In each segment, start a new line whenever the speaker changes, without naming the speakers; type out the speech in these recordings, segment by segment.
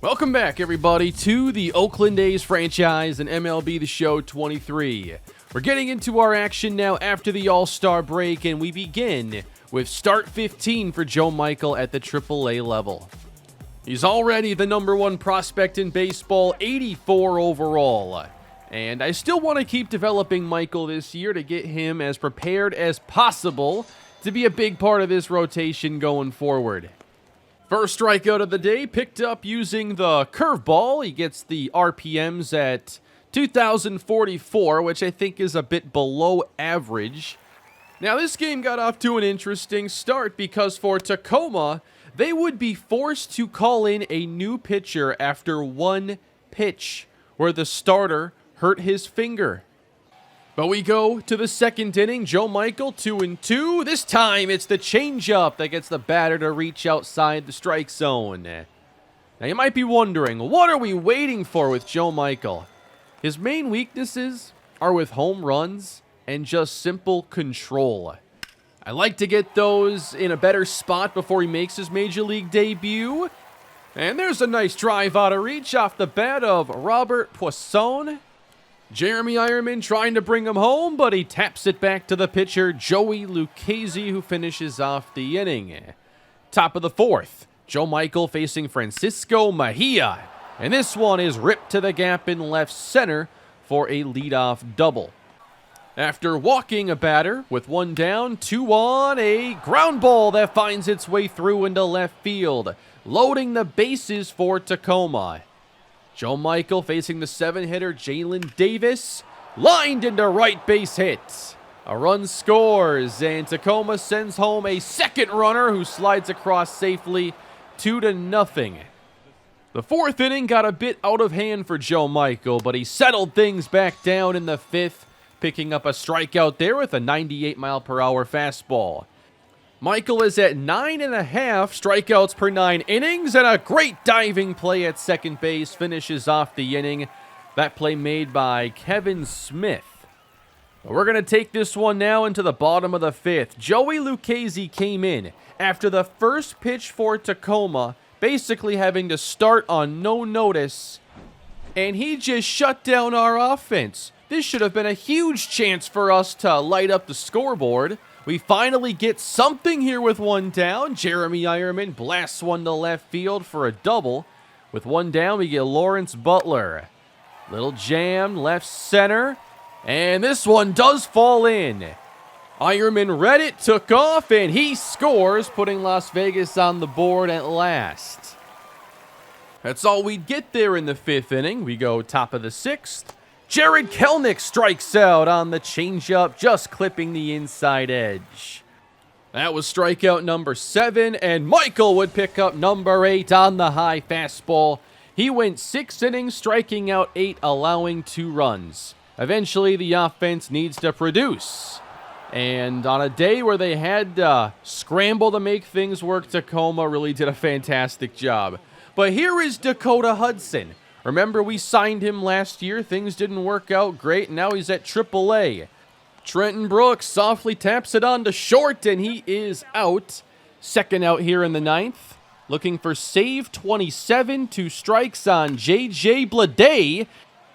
Welcome back, everybody, to the Oakland A's franchise and MLB The Show 23. We're getting into our action now after the All-Star break, and we begin with start 15 for Joe Michael at the AAA level. He's already the #1 prospect in baseball, 84 overall. And I still want to keep developing Michael this year to get him as prepared as possible to be a big part of this rotation going forward. First strikeout of the day, picked up using the curveball. He gets the RPMs at 2,044, which I think is a bit below average. Now, this game got off to an interesting start because for Tacoma, they would be forced to call in a new pitcher after one pitch, where the starter hurt his finger. But we go to the second inning. Joe Michael, 2-2. This time, it's the changeup that gets the batter to reach outside the strike zone. Now, you might be wondering, what are we waiting for with Joe Michael? His main weaknesses are with home runs and just simple control. I like to get those in a better spot before he makes his major league debut. And there's a nice drive out of reach off the bat of Robert Poisson. Jeremy Ironman trying to bring him home, but he taps it back to the pitcher, Joey Lucchesi, who finishes off the inning. Top of the fourth, Joe Michael facing Francisco Mejia. And this one is ripped to the gap in left center for a leadoff double. After walking a batter with one down, 2 on, a ground ball that finds its way through into left field, loading the bases for Tacoma. Joe Michael facing the 7-hitter Jalen Davis, lined into right base hit. A run scores, and Tacoma sends home a second runner who slides across safely, 2-0. The fourth inning got a bit out of hand for Joe Michael, but he settled things back down in the fifth, picking up a strikeout there with a 98-mile-per-hour fastball. Michael is at 9.5 strikeouts per 9 innings, and a great diving play at second base finishes off the inning. That play made by Kevin Smith. But we're going to take this one now into the bottom of the fifth. Joey Lucchesi came in after the first pitch for Tacoma, basically having to start on no notice, and he just shut down our offense. This should have been a huge chance for us to light up the scoreboard. We finally get something here with one down. Jeremy Ironman blasts one to left field for a double. With one down, we get Lawrence Butler. Little jam, left center. And this one does fall in. Ironman read it, took off, and he scores, putting Las Vegas on the board at last. That's all we'd get there in the fifth inning. We go top of the sixth. Jared Kelenic strikes out on the changeup, just clipping the inside edge. That was strikeout number 7, and Michael would pick up number 8 on the high fastball. He went 6 innings, striking out 8, allowing 2 runs. Eventually, the offense needs to produce. And on a day where they had to scramble to make things work, Tacoma really did a fantastic job. But here is Dakota Hudson. Remember, we signed him last year. Things didn't work out great. Now he's at AAA. Trenton Brooks softly taps it on to short, and he is out. Second out here in the ninth. Looking for save 27. 2 strikes on J.J. Bleday.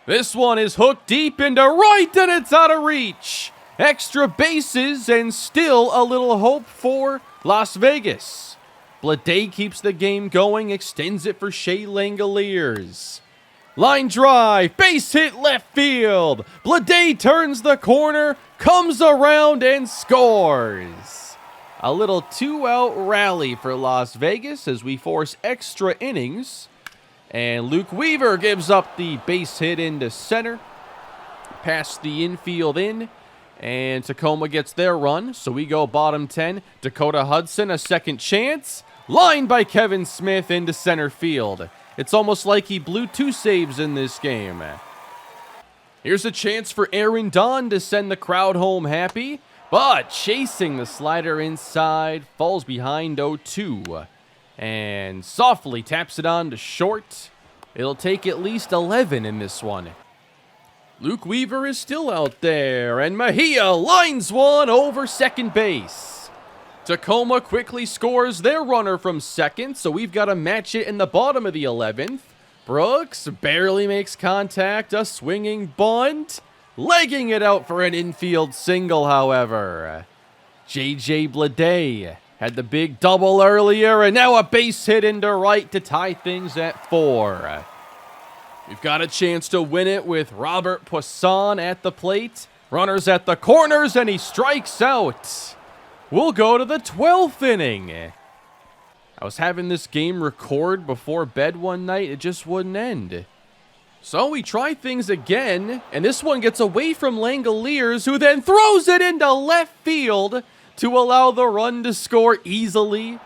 This one is hooked deep into right, and it's out of reach. Extra bases, and still a little hope for Las Vegas. Bleday keeps the game going, extends it for Shea Langoliers. Line drive, base hit left field. Bleday turns the corner, comes around, and scores. A little 2-out rally for Las Vegas as we force extra innings. And Luke Weaver gives up the base hit into center. Past the infield in. And Tacoma gets their run, so we go bottom 10. Dakota Hudson, a second chance. Lined by Kevin Smith into center field. It's almost like he blew 2 saves in this game. Here's a chance for Aaron Don to send the crowd home happy, but chasing the slider inside, falls behind 0-2, and softly taps it on to short. It'll take at least 11 in this one. Luke Weaver is still out there, and Mejia lines one over second base. Tacoma quickly scores their runner from second, so we've got to match it in the bottom of the 11th. Brooks barely makes contact, a swinging bunt, legging it out for an infield single, however. J.J. Bleday had the big double earlier, and now a base hit into right to tie things at 4. We've got a chance to win it with Robert Poisson at the plate. Runners at the corners, and he strikes out. We'll go to the 12th inning. I was having this game record before bed one night. It just wouldn't end. So we try things again, and this one gets away from Langoliers, who then throws it into left field to allow the run to score easily.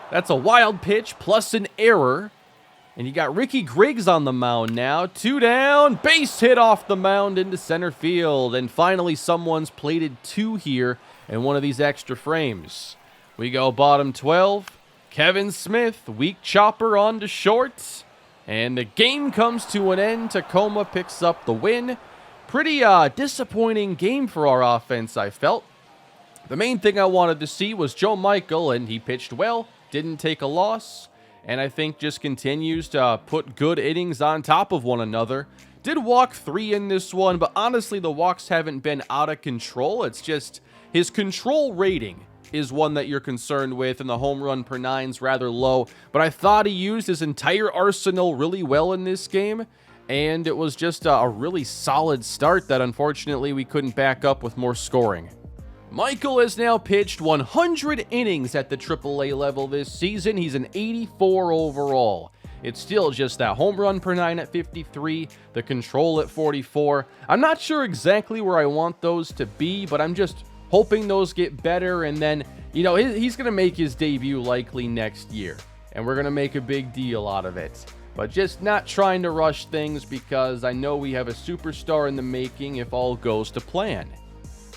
That's a wild pitch plus an error. And you got Ricky Griggs on the mound now. 2 down, base hit off the mound into center field. And finally, someone's plated 2 here in one of these extra frames. We go bottom 12. Kevin Smith, weak chopper on to short. And the game comes to an end. Tacoma picks up the win. Pretty disappointing game for our offense, I felt. The main thing I wanted to see was Joe Michael, and he pitched well, didn't take a loss. And I think just continues to put good innings on top of one another. Did walk 3 in this one, but honestly, the walks haven't been out of control. It's just his control rating is one that you're concerned with, and the home run per 9's rather low. But I thought he used his entire arsenal really well in this game, and it was just a really solid start that unfortunately we couldn't back up with more scoring. Michael has now pitched 100 innings at the AAA level this season. He's an 84 overall. It's still just that home run per 9 at 53, the control at 44. I'm not sure exactly where I want those to be, but I'm just hoping those get better. And then, you know, he's going to make his debut likely next year, and we're going to make a big deal out of it. But just not trying to rush things, because I know we have a superstar in the making if all goes to plan.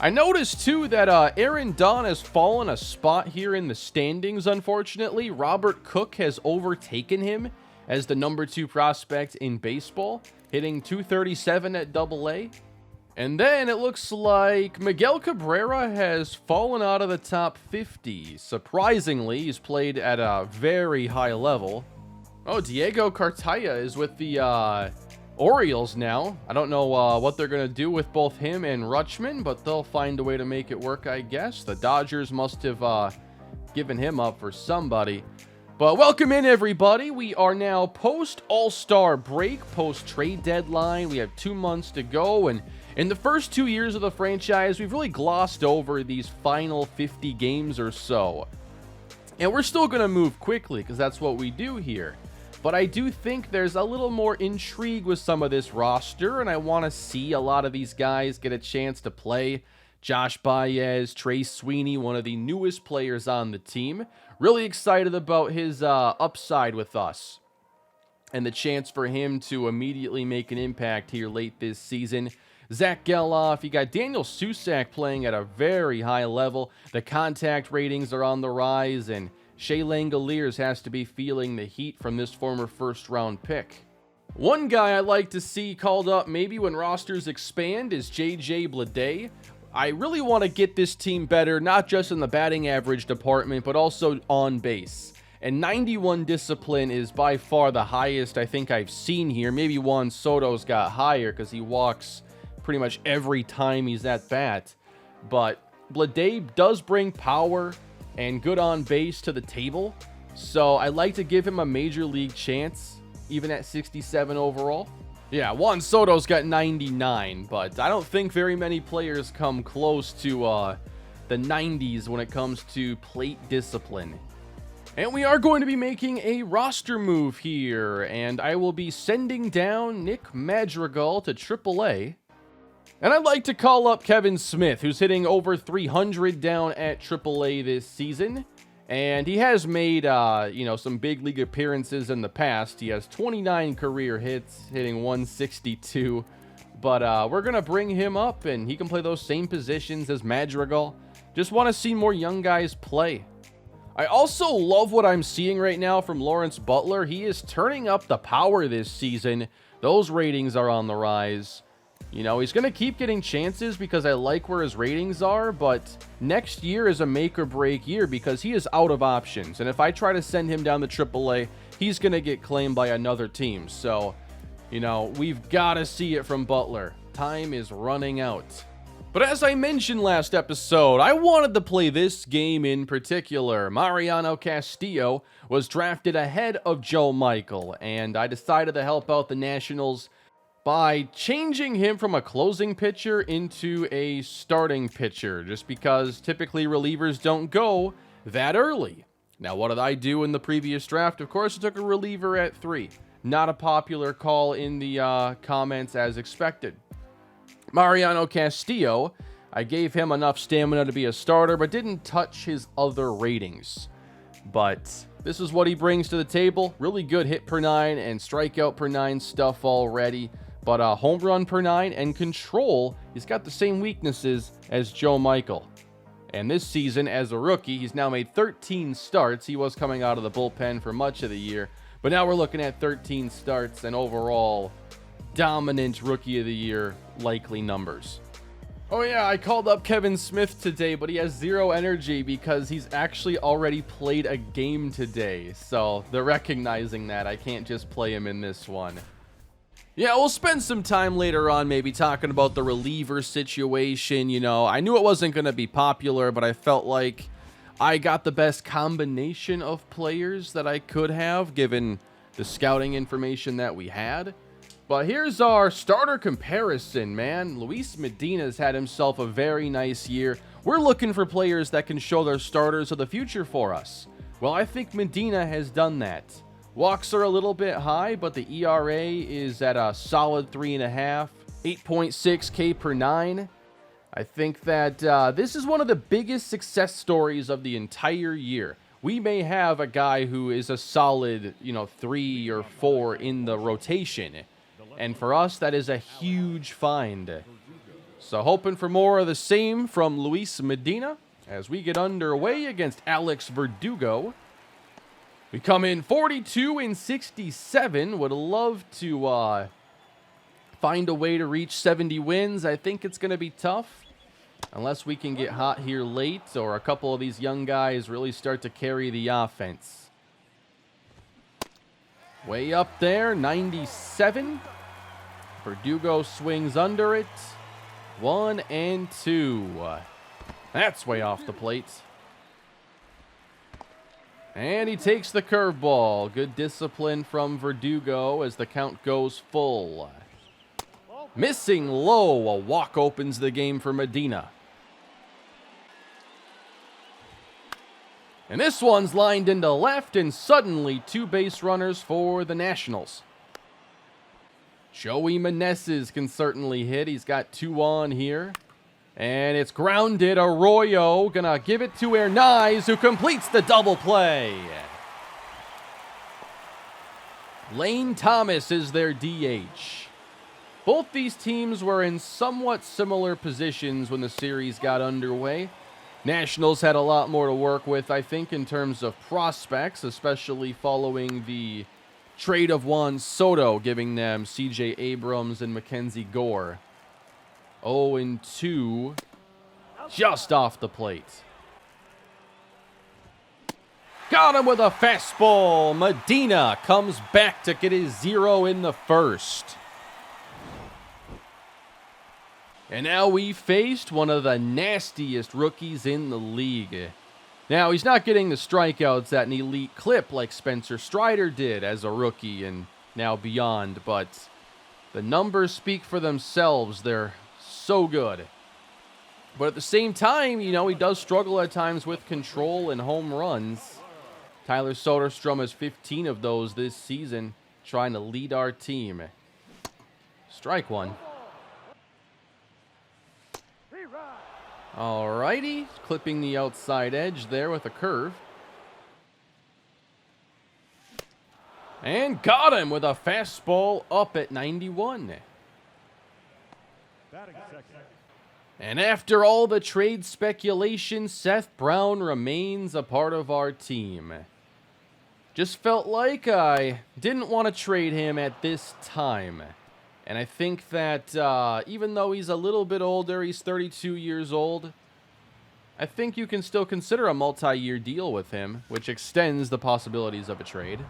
I noticed, too, that Aaron Don has fallen a spot here in the standings, unfortunately. Robert Cook has overtaken him as the number 2 prospect in baseball, hitting .237 at AA. And then it looks like Miguel Cabrera has fallen out of the top 50. Surprisingly, he's played at a very high level. Oh, Diego Cartaya is with the Orioles now. I don't know what they're going to do with both him and Rutschman, but they'll find a way to make it work, I guess. The Dodgers must have given him up for somebody. But welcome in, everybody. We are now post-All-Star break, post-trade deadline. We have 2 months to go, and in the first 2 years of the franchise, we've really glossed over these final 50 games or so. And we're still going to move quickly, because that's what we do here. But I do think there's a little more intrigue with some of this roster, and I want to see a lot of these guys get a chance to play. Josh Baez, Trey Sweeney, one of the newest players on the team. Really excited about his upside with us and the chance for him to immediately make an impact here late this season. Zach Geloff, you got Daniel Susac playing at a very high level. The contact ratings are on the rise, and Shea Langoliers has to be feeling the heat from this former first-round pick. One guy I'd like to see called up maybe when rosters expand is J.J. Bleday. I really want to get this team better, not just in the batting average department, but also on base. And 91 discipline is by far the highest I think I've seen here. Maybe Juan Soto's got higher because he walks pretty much every time he's at bat. But Bleday does bring power and good on base to the table. So I'd like to give him a major league chance, even at 67 overall. Yeah, Juan Soto's got 99, but I don't think very many players come close to the 90s when it comes to plate discipline. And we are going to be making a roster move here, and I will be sending down Nick Madrigal to AAA. And I'd like to call up Kevin Smith, who's hitting over 300 down at AAA this season. And he has made, some big league appearances in the past. He has 29 career hits, hitting 162. But we're going to bring him up, and he can play those same positions as Madrigal. Just want to see more young guys play. I also love what I'm seeing right now from Lawrence Butler. He is turning up the power this season. Those ratings are on the rise. You know, he's going to keep getting chances because I like where his ratings are, but next year is a make or break year because he is out of options. And if I try to send him down to AAA, he's going to get claimed by another team. So, you know, we've got to see it from Butler. Time is running out. But as I mentioned last episode, I wanted to play this game in particular. Mariano Castillo was drafted ahead of Joe Michael, and I decided to help out the Nationals by changing him from a closing pitcher into a starting pitcher, just because typically relievers don't go that early. Now, what did I do in the previous draft? Of course, I took a reliever at 3. Not a popular call in the comments as expected. Mariano Castillo, I gave him enough stamina to be a starter, but didn't touch his other ratings. But this is what he brings to the table. Really good hit per 9 and strikeout per 9 stuff already. But home run per 9 and control, he's got the same weaknesses as Joe Michael. And this season, as a rookie, he's now made 13 starts. He was coming out of the bullpen for much of the year. But now we're looking at 13 starts and overall dominant Rookie of the Year likely numbers. Oh yeah, I called up Kevin Smith today, but he has 0 energy because he's actually already played a game today. So they're recognizing that. I can't just play him in this one. Yeah, we'll spend some time later on maybe talking about the reliever situation. You know, I knew it wasn't going to be popular, but I felt like I got the best combination of players that I could have given the scouting information that we had. But here's our starter comparison, man. Luis Medina's had himself a very nice year. We're looking for players that can show their starters of the future for us. Well, I think Medina has done that. Walks are a little bit high, but the ERA is at a solid 3.5, 8.6 K per 9. I think that this is one of the biggest success stories of the entire year. We may have a guy who is a solid, 3 or 4 in the rotation. And for us, that is a huge find. So hoping for more of the same from Luis Medina as we get underway against Alex Verdugo. We come in 42 and 67. Would love to find a way to reach 70 wins. I think it's going to be tough unless we can get hot here late or a couple of these young guys really start to carry the offense. Way up there, 97. Verdugo swings under it. 1 and 2. That's way off the plate. And he takes the curveball. Good discipline from Verdugo as the count goes full. Missing low. A walk opens the game for Medina. And this one's lined into left, and suddenly 2 base runners for the Nationals. Joey Meneses can certainly hit. He's got 2 on here. And it's grounded. Arroyo gonna give it to Hernaiz, who completes the double play. Lane Thomas is their DH. Both these teams were in somewhat similar positions when the series got underway. Nationals had a lot more to work with, I think, in terms of prospects, especially following the trade of Juan Soto, giving them C.J. Abrams and Mackenzie Gore. 0 and 2, just off the plate. Got him with a fastball. Medina comes back to get his 0 in the first. And now we faced one of the nastiest rookies in the league. Now, he's not getting the strikeouts at an elite clip like Spencer Strider did as a rookie and now beyond, but the numbers speak for themselves. They're so good. But at the same time, he does struggle at times with control and home runs. Tyler Soderstrom has 15 of those this season, trying to lead our team. Strike one. Alrighty, clipping the outside edge there with a curve. And got him with a fastball up at 91. And after all the trade speculation, Seth Brown remains a part of our team. Just felt like I didn't want to trade him at this time. And I think that even though he's a little bit older, he's 32 years old, I think you can still consider a multi-year deal with him, which extends the possibilities of a trade.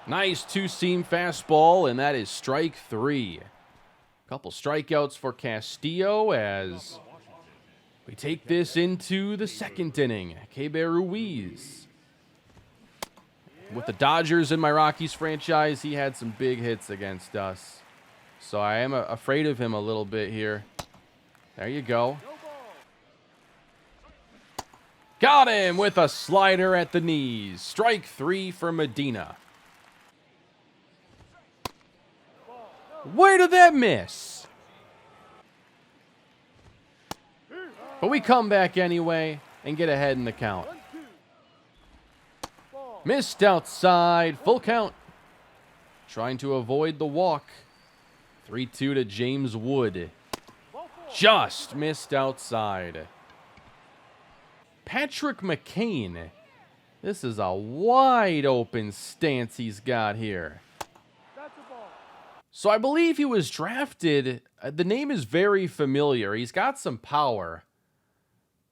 Nice two-seam fastball, and that is strike 3. A couple strikeouts for Castillo as we take this into the second inning. Keibert Ruiz. With the Dodgers in my Rockies franchise, he had some big hits against us. So I am afraid of him a little bit here. There you go. Got him with a slider at the knees. Strike 3 for Medina. Where did that miss? But we come back anyway and get ahead in the count. Missed outside. Full count. Trying to avoid the walk. 3-2 to James Wood. Just missed outside. Patrick McCain. This is a wide open stance he's got here. So I believe he was drafted. The name is very familiar. He's got some power.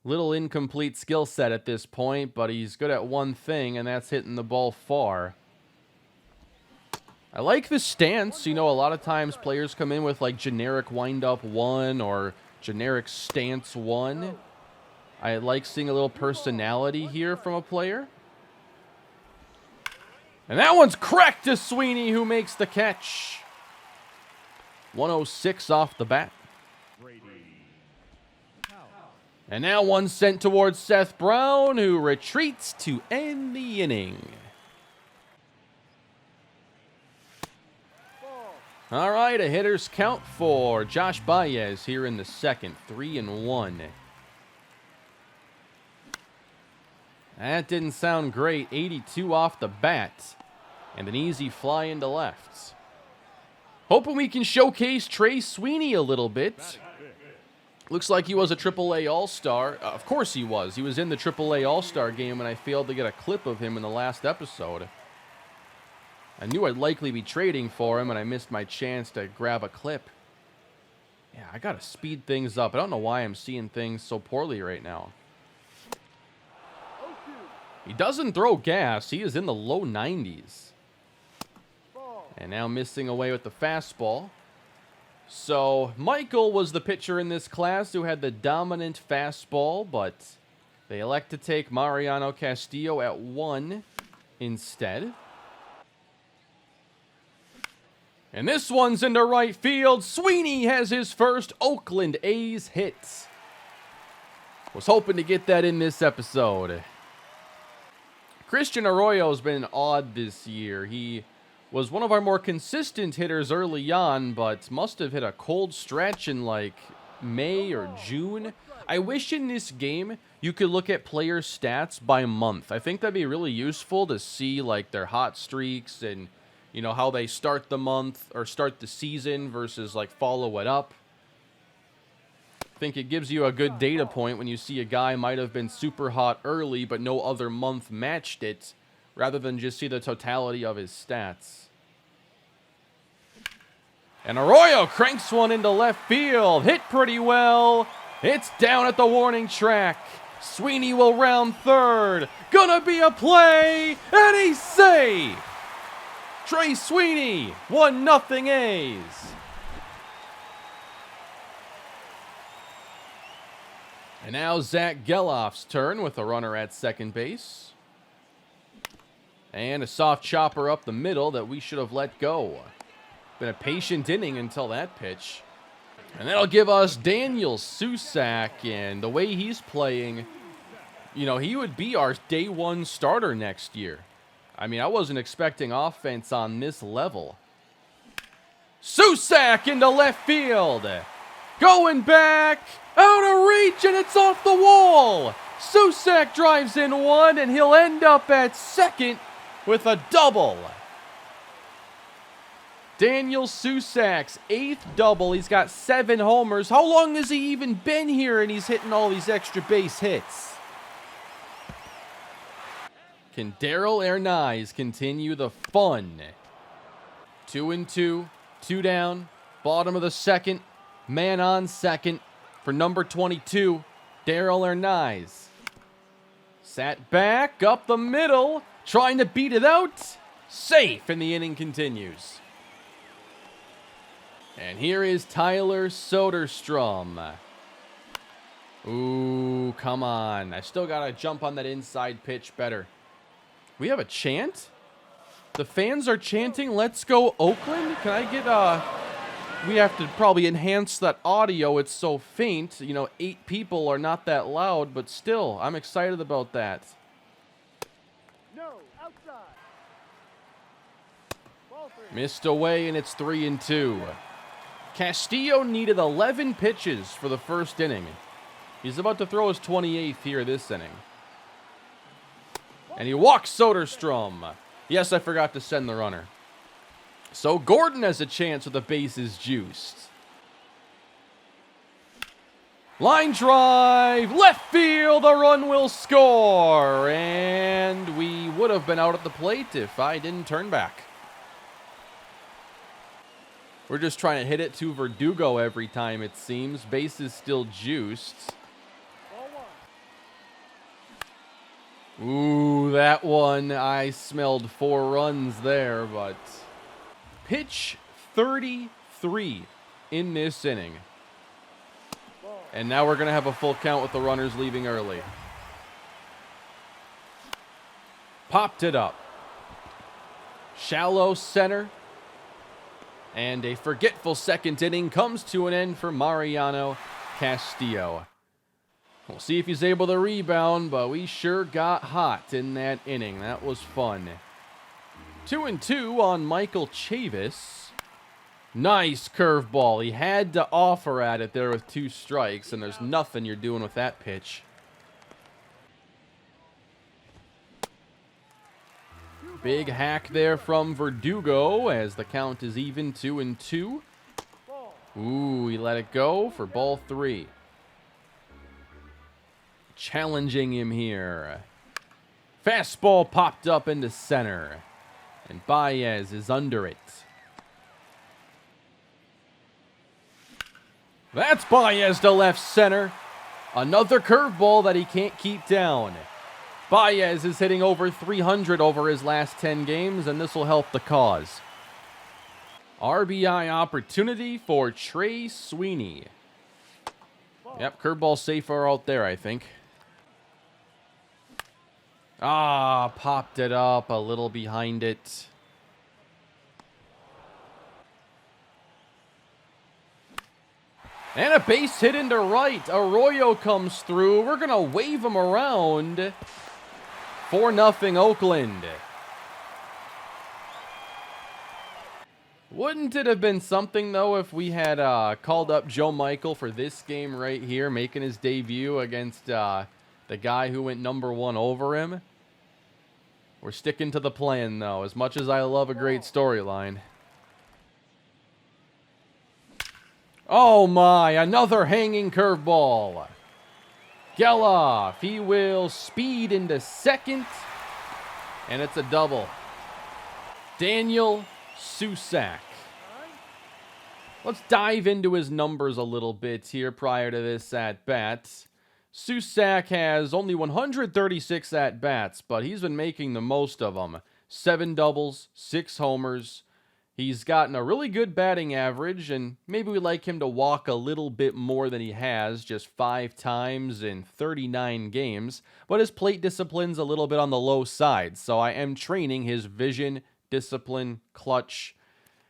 Little incomplete skill set at this point, but he's good at one thing, and that's hitting the ball far. I like the stance. You know, a lot of times players come in with like generic windup 1 or generic stance 1. I like seeing a little personality here from a player. And that one's cracked to Sweeney, who makes the catch. 106 off the bat. And now one sent towards Seth Brown, who retreats to end the inning. All right, a hitter's count for Josh Baez here in the second. 3-1. That didn't sound great. 82 off the bat. And an easy fly into left. Hoping we can showcase Trey Sweeney a little bit. Looks like he was a AAA All-Star. Of course he was. He was in the AAA All-Star game, and I failed to get a clip of him in the last episode. I knew I'd likely be trading for him, and I missed my chance to grab a clip. Yeah, I gotta speed things up. I don't know why I'm seeing things so poorly right now. He doesn't throw gas. He is in the low 90s. And now missing away with the fastball. So Michael was the pitcher in this class who had the dominant fastball, but they elect to take Mariano Castillo at 1 instead. And this one's into right field. Sweeney has his first Oakland A's hit. Was hoping to get that in this episode. Christian Arroyo's been odd this year. He was one of our more consistent hitters early on, but must have hit a cold stretch in like May or June. I wish in this game you could look at player stats by month. I think that'd be really useful to see like their hot streaks and, you know, how they start the month or start the season versus like follow it up. I think it gives you a good data point when you see a guy might have been super hot early, but no other month matched it, rather than just see the totality of his stats. And Arroyo cranks one into left field. Hit pretty well. It's down at the warning track. Sweeney will round third. Gonna be a play, and he's safe. Trey Sweeney, 1-0 A's. And now Zach Geloff's turn with a runner at second base. And a soft chopper up the middle that we should have let go. Been a patient inning until that pitch. And that'll give us Daniel Susac, and the way he's playing, you know, he would be our day one starter next year. I mean, I wasn't expecting offense on this level. Susac into left field. Going back, out of reach, and it's off the wall. Susac drives in one, and he'll end up at second with a double. Daniel Susac's 8th double. He's got 7 homers. How long has he even been here and he's hitting all these extra base hits? Can Daryl Hernaiz continue the fun? 2-2, 2 down, bottom of the second, man on second for number 22, Daryl Hernaiz. Sat back up the middle, trying to beat it out. Safe, and the inning continues. And here is Tyler Soderstrom. Ooh, come on. I still got to jump on that inside pitch better. We have a chant? The fans are chanting, "Let's go Oakland"? Can I get, we have to probably enhance that audio. It's so faint. You know, 8 people are not that loud, but still, I'm excited about that.
No, outside. Ball 3.
Missed away, and it's 3-2. Castillo needed 11 pitches for the first inning. He's about to throw his 28th here this inning. And he walks Soderstrom. Yes, I forgot to send the runner. So Gordon has a chance with the bases juiced. Line drive, left field, a run will score. And we would have been out at the plate if I didn't turn back. We're just trying to hit it to Verdugo every time, it seems. Base is still juiced. Ooh, that one, I smelled 4 runs there, but pitch 33 in this inning. And now we're going to have a full count with the runners leaving early. Popped it up. Shallow center. And a forgetful second inning comes to an end for Mariano Castillo. We'll see if he's able to rebound, but we sure got hot in that inning. That was fun. 2-2 on Michael Chavis. Nice curveball. He had to offer at it there with 2 strikes, and there's nothing you're doing with that pitch. Big hack there from Verdugo as the count is even 2-2. Ooh, he let it go for ball 3. Challenging him here. Fastball popped up into center. And Baez is under it. That's Baez to left center. Another curveball that he can't keep down. Baez is hitting over 300 over his last 10 games, and this will help the cause. RBI opportunity for Trey Sweeney. Yep, curveball safer out there, I think. Ah, popped it up a little behind it. And a base hit into right. Arroyo comes through. We're going to wave him around. 4-0 Oakland. Wouldn't it have been something, though, if we had called up Joe Michael for this game right here, making his debut against the guy who went #1 over him? We're sticking to the plan, though, as much as I love a great storyline. Oh, my, another hanging curveball. Geloff, he will speed into second, and it's a double. Daniel Susac. Let's dive into his numbers a little bit here prior to this at-bat. Susac has only 136 at-bats, but he's been making the most of them. 7 doubles, 6 homers. He's gotten a really good batting average, and maybe we'd like him to walk a little bit more than he has, just 5 times in 39 games. But his plate discipline's a little bit on the low side, so I am training his vision, discipline, clutch,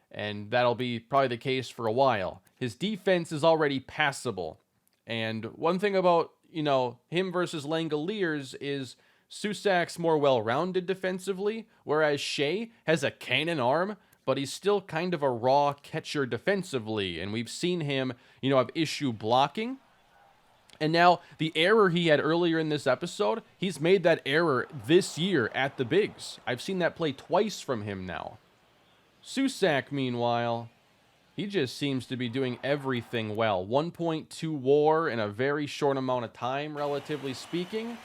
and that'll be probably the case for a while. His defense is already passable, and one thing about, him versus Langoliers is Susac's more well-rounded defensively, whereas Shea has a cannon arm, but he's still kind of a raw catcher defensively, and we've seen him, have issue blocking. And now, the error he had earlier in this episode, he's made that error this year at the bigs. I've seen that play twice from him now. Susac, meanwhile, he just seems to be doing everything well. 1.2 WAR in a very short amount of time, relatively speaking,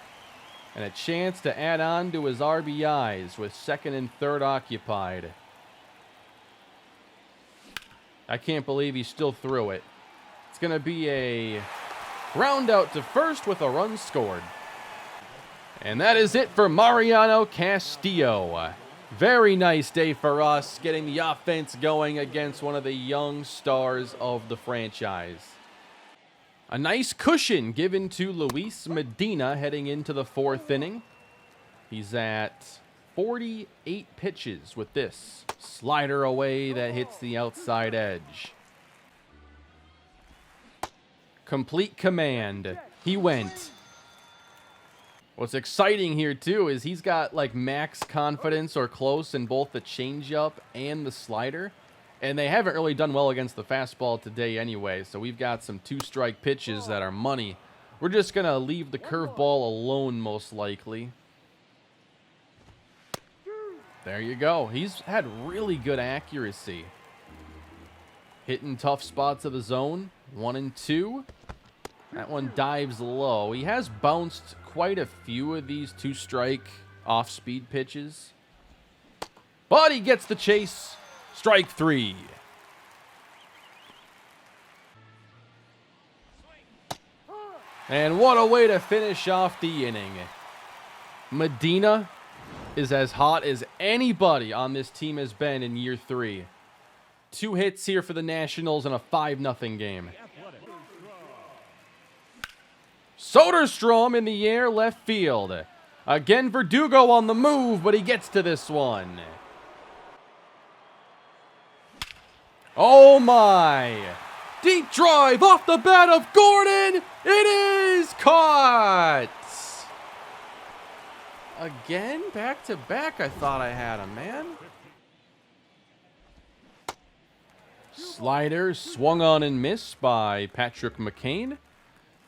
and a chance to add on to his RBIs with second and third occupied. I can't believe he still threw it. It's going to be a ground out to first with a run scored. And that is it for Mariano Castillo. Very nice day for us, getting the offense going against one of the young stars of the franchise. A nice cushion given to Luis Medina heading into the 4th inning. He's at 48 pitches with this slider away that hits the outside edge. Complete command. He went. What's exciting here, too, is he's got, like, max confidence or close in both the changeup and the slider. And they haven't really done well against the fastball today anyway, so we've got some 2-strike pitches that are money. We're just going to leave the curveball alone, most likely. There you go. He's had really good accuracy. Hitting tough spots of the zone. 1 and 2. That one dives low. He has bounced quite a few of these 2-strike off-speed pitches. But he gets the chase. Strike 3. And what a way to finish off the inning. Medina is as hot as anybody on this team has been in year 3. 2 hits here for the Nationals in a 5-0 game. Soderstrom in the air, left field. Again, Verdugo on the move, but he gets to this one. Oh my! Deep drive off the bat of Gordon. It is caught. Again, back to back. I thought I had him, man. Slider swung on and missed by Patrick McCain.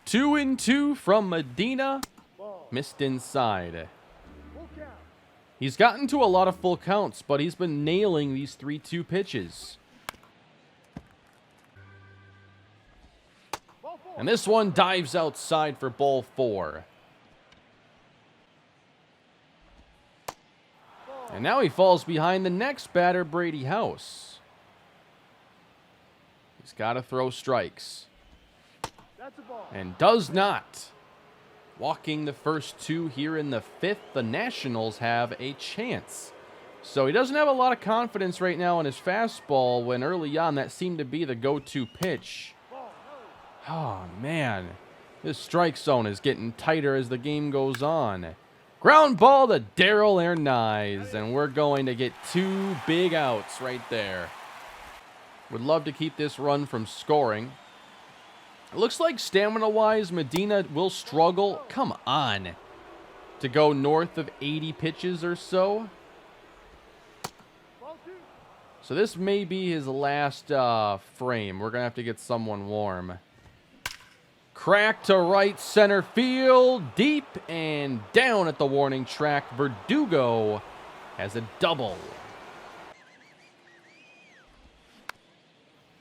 2 and 2 from Medina. Missed inside. He's gotten to a lot of full counts, but he's been nailing these 3-2 pitches. And this one dives outside for ball 4. And now he falls behind the next batter, Brady House. He's got to throw strikes. And does not. Walking the first 2 here in the 5th, the Nationals have a chance. So he doesn't have a lot of confidence right now in his fastball when early on that seemed to be the go-to pitch. Oh, man. This strike zone is getting tighter as the game goes on. Ground ball to Darryl Hernaiz, and we're going to get 2 big outs right there. Would love to keep this run from scoring. It looks like stamina-wise, Medina will struggle, come on, to go north of 80 pitches or so. So this may be his last frame. We're going to have to get someone warm. Crack to right center field, deep and down at the warning track. Verdugo has a double.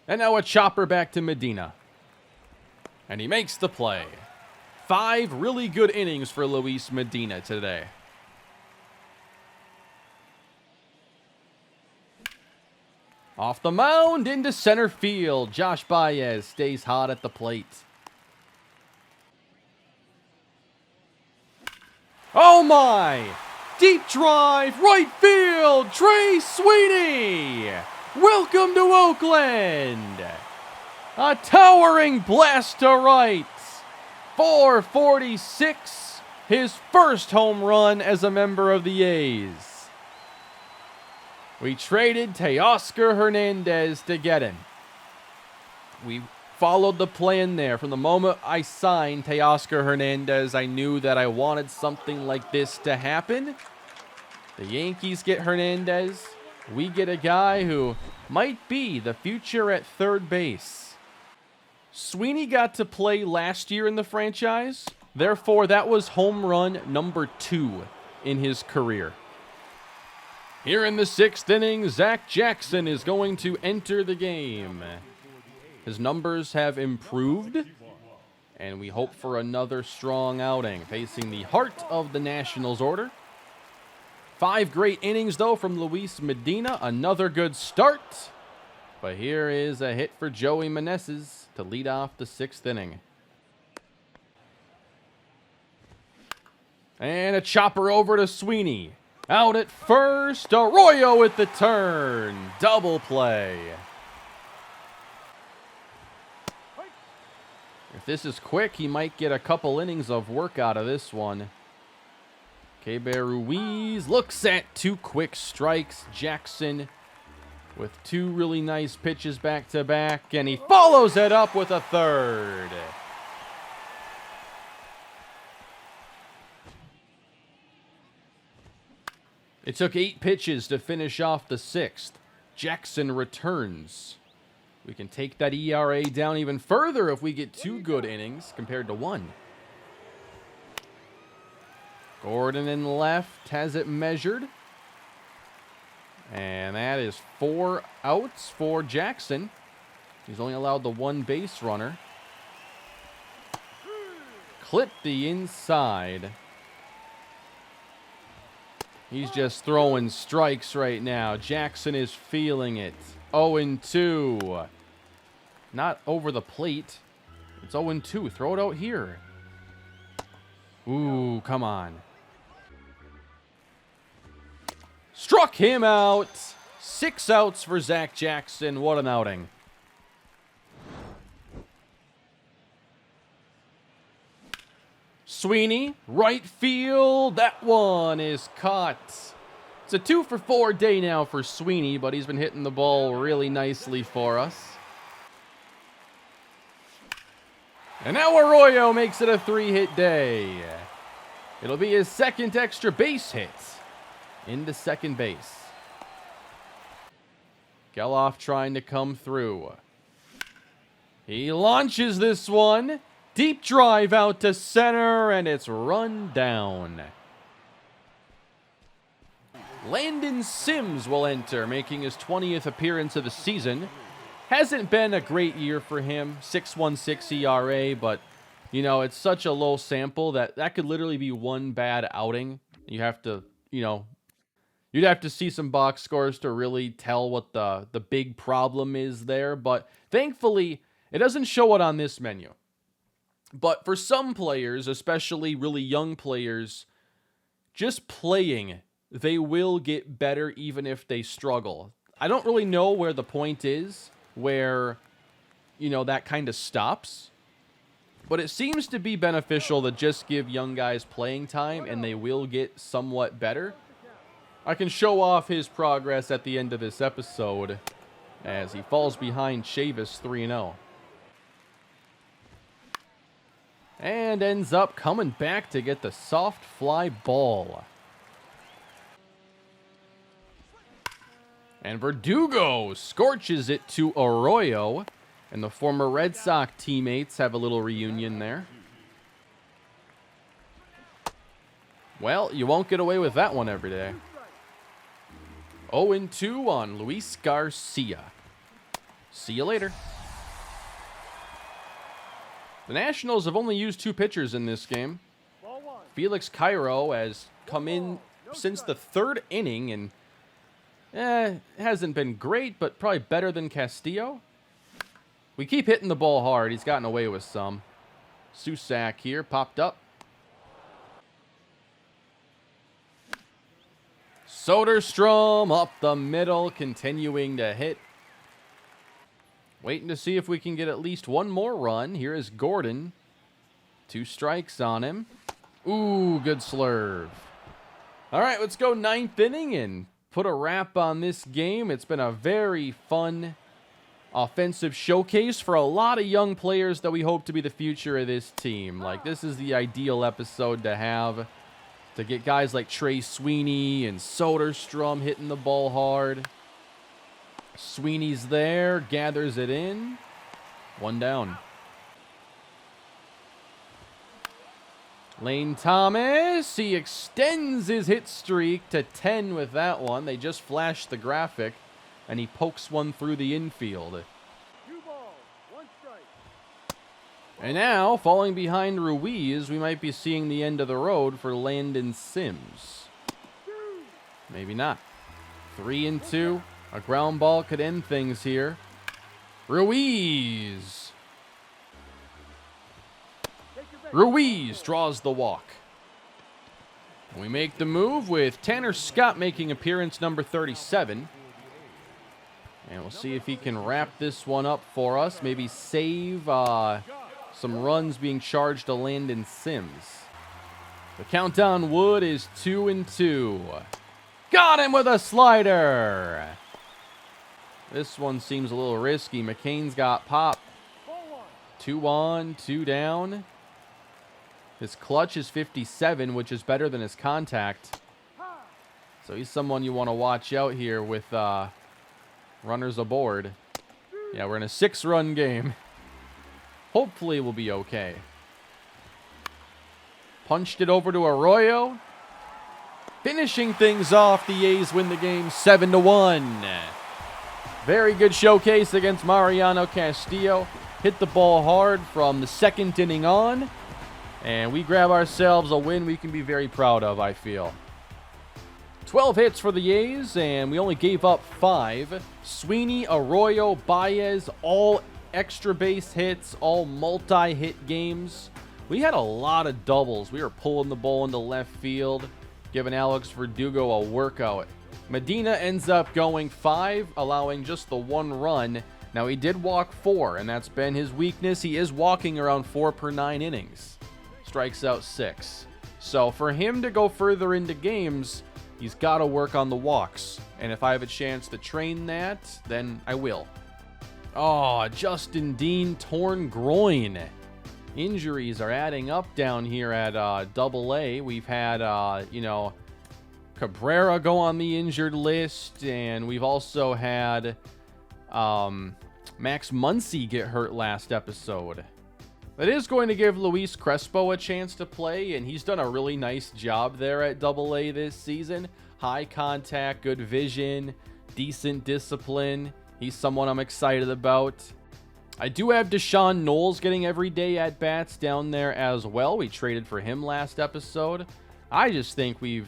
And now a chopper back to Medina. And he makes the play. 5 really good innings for Luis Medina today. Off the mound into center field. Josh Baez stays hot at the plate. Oh my! Deep drive, right field, Trey Sweeney! Welcome to Oakland! A towering blast to right. 446, his first home run as a member of the A's. We traded Teoscar Hernandez to get him. We followed the plan there. From the moment I signed Teoscar Hernandez, I knew that I wanted something like this to happen. The Yankees get Hernandez. We get a guy who might be the future at third base. Sweeney got to play last year in the franchise. Therefore, that was home run number 2 in his career. Here in the 6th inning, Zach Jackson is going to enter the game. His numbers have improved, and we hope for another strong outing, facing the heart of the Nationals order. 5 great innings, though, from Luis Medina. Another good start. But here is a hit for Joey Meneses to lead off the 6th inning. And a chopper over to Sweeney. Out at first, Arroyo with the turn. Double play. If this is quick, he might get a couple innings of work out of this one. Keber Ruiz looks at 2 quick strikes. Jackson with 2 really nice pitches back to back, and he follows it up with a third. It took 8 pitches to finish off the 6th. Jackson returns. We can take that ERA down even further if we get 2 good innings compared to 1. Gordon in left has it measured. And that is 4 outs for Jackson. He's only allowed the 1 base runner. Clip the inside. He's just throwing strikes right now. Jackson is feeling it. 0-2. Not over the plate. It's 0-2. Throw it out here. Ooh, come on. Struck him out. 6 outs for Zach Jackson. What an outing. Sweeney, right field. That one is caught. It's a 2-for-4 day now for Sweeney, but he's been hitting the ball really nicely for us. And now Arroyo makes it a 3-hit day. It'll be his 2nd extra base hit into second base. Geloff trying to come through. He launches this one. Deep drive out to center, and it's run down. Landon Sims will enter, making his 20th appearance of the season. Hasn't been a great year for him, 6.16 ERA, but, you know, it's such a low sample that could literally be 1 bad outing. You have to, you know, you'd have to see some box scores to really tell what the big problem is there, but thankfully, it doesn't show it on this menu. But for some players, especially really young players, just playing, they will get better even if they struggle. I don't really know where the point is where, you know, that kind of stops. But it seems to be beneficial to just give young guys playing time and they will get somewhat better. I can show off his progress at the end of this episode as he falls behind Chavis 3-0. And ends up coming back to get the soft fly ball. And Verdugo scorches it to Arroyo. And the former Red Sox teammates have a little reunion there. Well, you won't get away with that one every day. 0-2 on Luis Garcia. See you later. The Nationals have only used 2 pitchers in this game. Felix Cairo has come in since the 3rd inning and hasn't been great, but probably better than Castillo. We keep hitting the ball hard. He's gotten away with some. Susac here popped up. Soderstrom up the middle, continuing to hit. Waiting to see if we can get at least 1 more run. Here is Gordon. 2 strikes on him. Ooh, good slurve. All right, let's go 9th inning and put a wrap on this game. It's been a very fun offensive showcase for a lot of young players that we hope to be the future of this team. Like, this is the ideal episode to have, to get guys like Trey Sweeney and Soderstrom hitting the ball hard. Sweeney's there, gathers it in. 1 down. Lane Thomas, he extends his hit streak to 10 with that one. They just flashed the graphic, and he pokes one through the infield.
2 balls, 1 strike.
And now, falling behind Ruiz, we might be seeing the end of the road for Landon Sims. Maybe not. 3-2. A ground ball could end things here. Ruiz. Ruiz draws the walk. We make the move with Tanner Scott making appearance number 37. And we'll see if he can wrap this one up for us. Maybe save some runs being charged to Landon Sims. The countdown wood is 2-2. Got him with a slider. This one seems a little risky. McCain's got pop. 2 on, 2 down. His clutch is 57, which is better than his contact. So he's someone you want to watch out here with runners aboard. Yeah, we're in a 6-run game. Hopefully we'll be okay. Punched it over to Arroyo. Finishing things off, the A's win the game 7-1. Very good showcase against Mariano Castillo. Hit the ball hard from the 2nd inning on. And we grab ourselves a win we can be very proud of, I feel. 12 hits for the A's, and we only gave up 5. Sweeney, Arroyo, Baez, all extra base hits, all multi-hit games. We had a lot of doubles. We were pulling the ball into left field, giving Alex Verdugo a workout. Medina ends up going 5, allowing just the 1 run. Now, he did walk 4, and that's been his weakness. He is walking around 4 per 9 innings. Strikes out 6. So for him to go further into games, he's got to work on the walks. And if I have a chance to train that, then I will. Oh, Justin Dean, torn groin. Injuries are adding up down here at AA. We've had, Cabrera go on the injured list. And we've also had Max Muncy get hurt last episode. That is going to give Luis Crespo a chance to play, and he's done a really nice job there at AA this season. High contact, good vision, decent discipline. He's someone I'm excited about. I do have Deshaun Knowles getting everyday at-bats down there as well. We traded for him last episode. I just think we've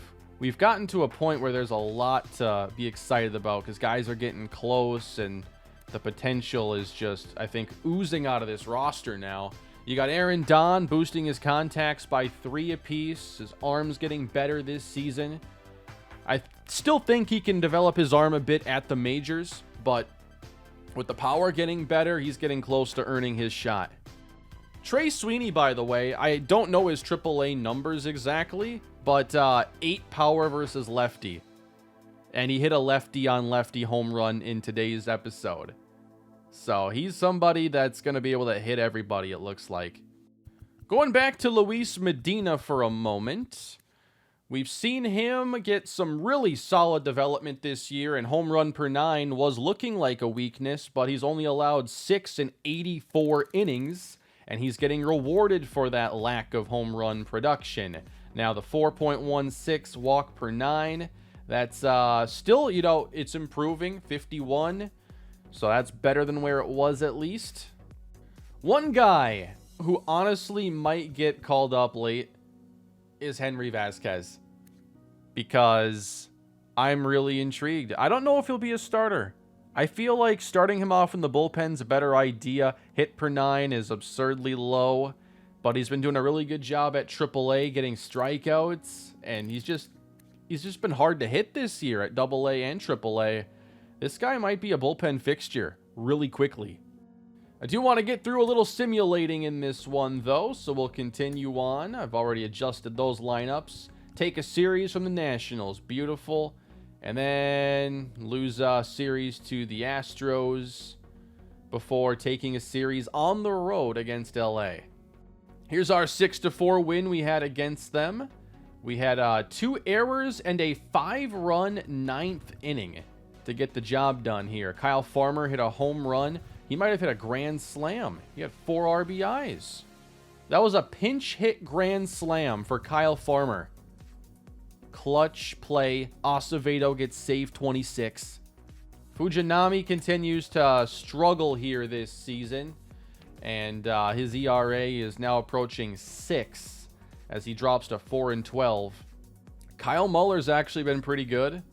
gotten to a point where there's a lot to be excited about because guys are getting close, and the potential is just, I think, oozing out of this roster now. You got Aaron Don boosting his contacts by 3 apiece. His arm's getting better this season. I still think he can develop his arm a bit at the majors, but with the power getting better, he's getting close to earning his shot. Trey Sweeney, by the way, I don't know his AAA numbers exactly, but 8 power versus lefty. And he hit a lefty-on-lefty home run in today's episode. So he's somebody that's going to be able to hit everybody, it looks like. Going back to Luis Medina for a moment. We've seen him get some really solid development this year, and home run per 9 was looking like a weakness, but he's only allowed 6 in 84 innings, and he's getting rewarded for that lack of home run production. Now, the 4.16 walk per 9, that's still, it's improving, 51. So that's better than where it was at least. One guy who honestly might get called up late is Henry Vasquez. Because I'm really intrigued. I don't know if he'll be a starter. I feel like starting him off in the bullpen's a better idea. Hit per 9 is absurdly low. But he's been doing a really good job at AAA getting strikeouts. And he's just been hard to hit this year at AA and AAA. This guy might be a bullpen fixture really quickly. I do want to get through a little simulating in this one, though, so we'll continue on. I've already adjusted those lineups. Take a series from the Nationals. Beautiful. And then lose a series to the Astros before taking a series on the road against LA. Here's our 6-4 win we had against them. We had 2 errors and a 5-run 9th inning to get the job done here. Kyle Farmer hit a home run. He might have hit a grand slam. He had 4 RBIs. That was a pinch hit grand slam for Kyle Farmer. Clutch play. Acevedo gets save 26. Fujinami continues to struggle here this season. And his ERA is now approaching 6 as he drops to 4-12. Kyle Muller's actually been pretty good.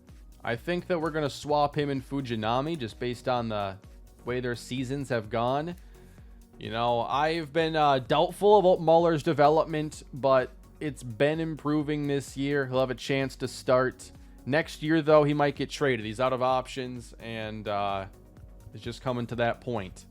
I think that we're going to swap him and Fujinami just based on the way their seasons have gone. I've been doubtful about Muller's development, but it's been improving this year. He'll have a chance to start. Next year, though, he might get traded. He's out of options, and it's just coming to that point.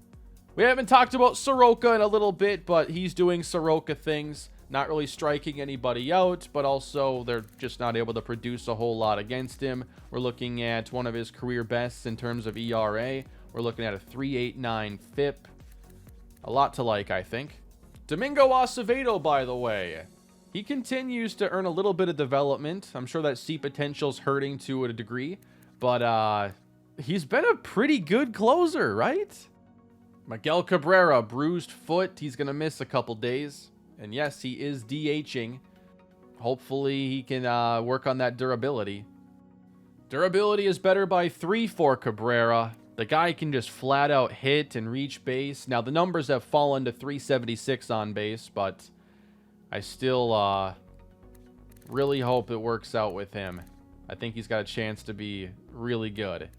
We haven't talked about Soroka in a little bit, but he's doing Soroka things. Not really striking anybody out, but also they're just not able to produce a whole lot against him. We're looking at one of his career bests in terms of ERA. We're looking at a 3.89 FIP. A lot to like, I think. Domingo Acevedo, by the way. He continues to earn a little bit of development. I'm sure that C potential's hurting to a degree, but he's been a pretty good closer, right? Miguel Cabrera, bruised foot. He's going to miss a couple days. And yes, he is DHing. Hopefully he can work on that durability. Durability is better by 3 for Cabrera. The guy can just flat out hit and reach base. Now, the numbers have fallen to 376 on base, but I still really hope it works out with him. I think he's got a chance to be really good.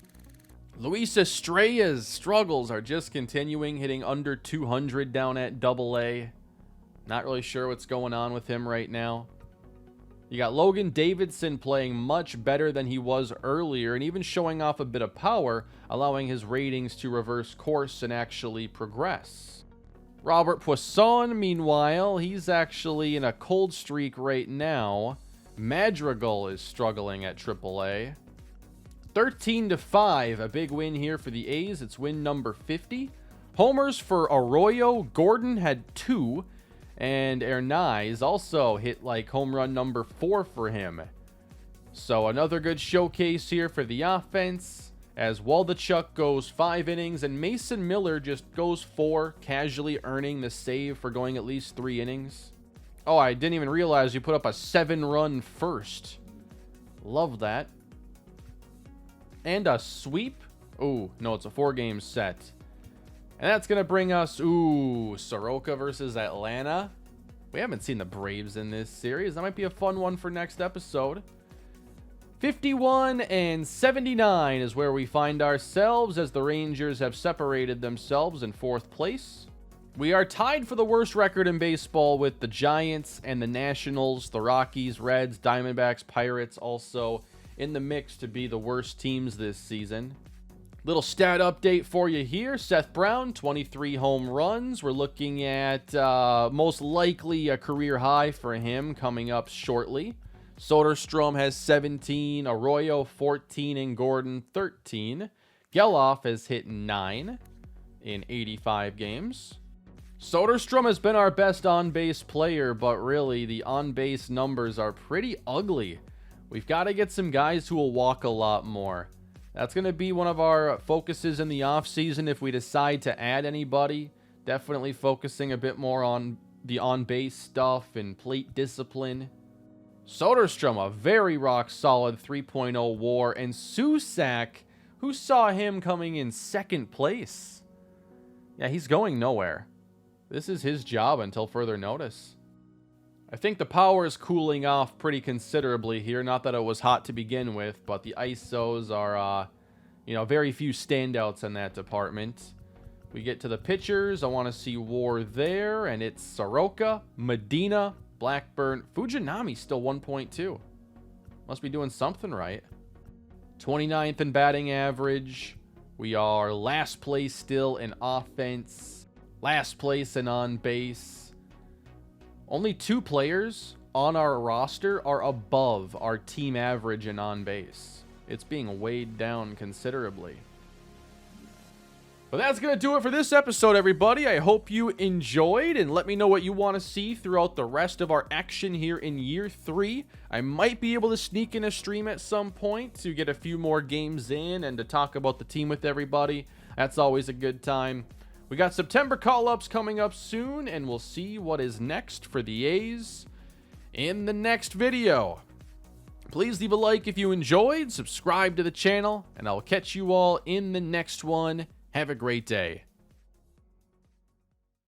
Luis Estrella's struggles are just continuing, hitting under 200 down at AA. Not really sure what's going on with him right now. You got Logan Davidson playing much better than he was earlier and even showing off a bit of power, allowing his ratings to reverse course and actually progress. Robert Poisson, meanwhile, he's actually in a cold streak right now. Madrigal is struggling at AAA. 13-5, a big win here for the A's. It's win number 50. Homers for Arroyo. Gordon had 2. And Hernaiz also hit like home run number 4 for him. So another good showcase here for the offense, as Waldichuk goes 5 innings and Mason Miller just goes 4, casually earning the save for going at least 3 innings. Oh, I didn't even realize you put up a 7-run first. Love that. And a sweep. Oh, no, it's a 4-game set. And that's going to bring us, Soroka versus Atlanta. We haven't seen the Braves in this series. That might be a fun one for next episode. 51-79 is where we find ourselves as the Rangers have separated themselves in 4th place. We are tied for the worst record in baseball with the Giants and the Nationals, the Rockies, Reds, Diamondbacks, Pirates also in the mix to be the worst teams this season. Little stat update for you here. Seth Brown, 23 home runs. We're looking at most likely a career high for him coming up shortly. Soderstrom has 17, Arroyo 14, and Gordon 13. Geloff has hit 9 in 85 games. Soderstrom has been our best on-base player, but really the on-base numbers are pretty ugly. We've got to get some guys who will walk a lot more. That's going to be one of our focuses in the offseason if we decide to add anybody. Definitely focusing a bit more on the on-base stuff and plate discipline. Soderstrom, a very rock-solid 3.0 WAR. And Susak, who saw him coming in 2nd place? Yeah, he's going nowhere. This is his job until further notice. I think the power is cooling off pretty considerably here. Not that it was hot to begin with, but the ISOs are, very few standouts in that department. We get to the pitchers. I want to see WAR there, and it's Soroka, Medina, Blackburn. Fujinami still 1.2. Must be doing something right. 29th in batting average. We are last place still in offense. Last place in on base. Only 2 players on our roster are above our team average in on base. It's being weighed down considerably. But that's going to do it for this episode, everybody. I hope you enjoyed, and let me know what you want to see throughout the rest of our action here in year 3. I might be able to sneak in a stream at some point to get a few more games in and to talk about the team with everybody. That's always a good time. We got September call-ups coming up soon, and we'll see what is next for the A's in the next video. Please leave a like if you enjoyed, subscribe to the channel, and I'll catch you all in the next one. Have a great day.